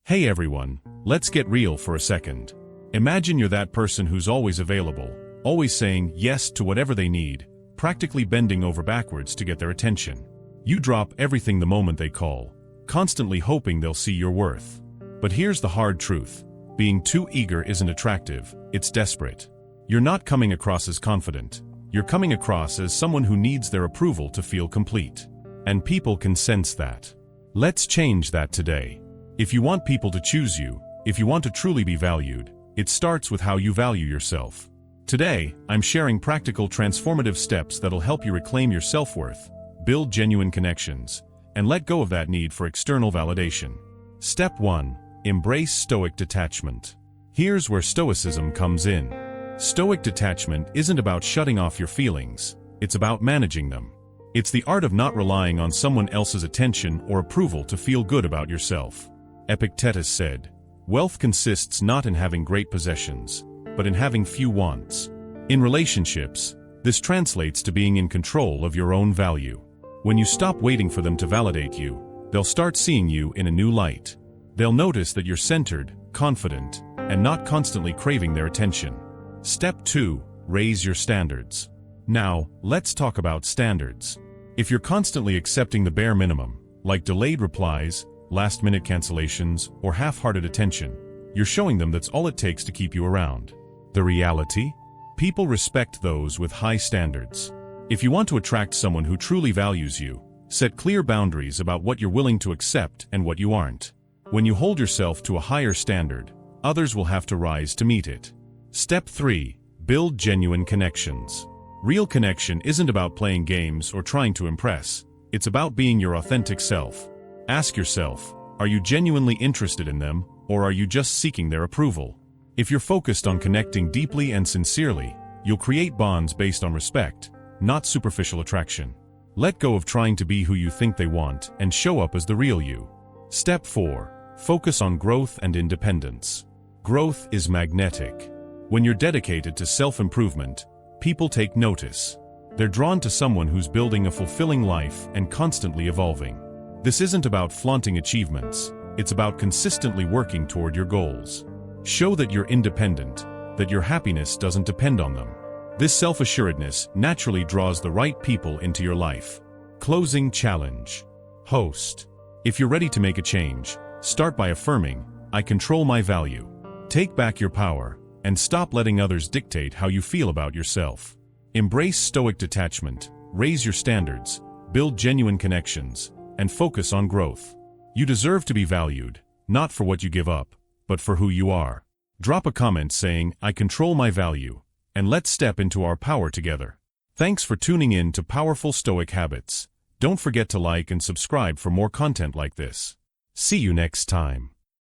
Hey everyone, let's get real for a second. Imagine you're that person who's always available, always saying yes to whatever they need, practically bending over backwards to get their attention. You drop everything the moment they call, constantly hoping they'll see your worth. But here's the hard truth. Being too eager isn't attractive, it's desperate. You're not coming across as confident. You're coming across as someone who needs their approval to feel complete. And people can sense that. Let's change that today. If you want people to choose you, if you want to truly be valued, it starts with how you value yourself. Today, I'm sharing practical transformative steps that'll help you reclaim your self-worth, build genuine connections, and let go of that need for external validation. Step 1. Embrace Stoic detachment. Here's where Stoicism comes in. Stoic detachment isn't about shutting off your feelings, it's about managing them. It's the art of not relying on someone else's attention or approval to feel good about yourself. Epictetus said, "Wealth consists not in having great possessions, but in having few wants." In relationships, this translates to being in control of your own value. When you stop waiting for them to validate you, they'll start seeing you in a new light. They'll notice that you're centered, confident, and not constantly craving their attention. Step 2. Raise your standards. Now, let's talk about standards. If you're constantly accepting the bare minimum, like delayed replies, last-minute cancellations, or half-hearted attention, you're showing them that's all it takes to keep you around. The reality? People respect those with high standards. If you want to attract someone who truly values you, set clear boundaries about what you're willing to accept and what you aren't. When you hold yourself to a higher standard, others will have to rise to meet it. Step 3. Build genuine connections. Real connection isn't about playing games or trying to impress. It's about being your authentic self. Ask yourself, are you genuinely interested in them, or are you just seeking their approval? If you're focused on connecting deeply and sincerely, you'll create bonds based on respect, not superficial attraction. Let go of trying to be who you think they want and show up as the real you. Step 4. Focus on growth and independence. Growth is magnetic. When you're dedicated to self-improvement, people take notice. They're drawn to someone who's building a fulfilling life and constantly evolving. This isn't about flaunting achievements, it's about consistently working toward your goals. Show that you're independent, that your happiness doesn't depend on them. This self-assuredness naturally draws the right people into your life. Closing challenge. Host. If you're ready to make a change, start by affirming, "I control my value." Take back your power, and stop letting others dictate how you feel about yourself. Embrace Stoic detachment, raise your standards, build genuine connections, and focus on growth. You deserve to be valued, not for what you give up, but for who you are. Drop a comment saying, "I control my value," and let's step into our power together. Thanks for tuning in to Powerful Stoic Habits. Don't forget to like and subscribe for more content like this. See you next time.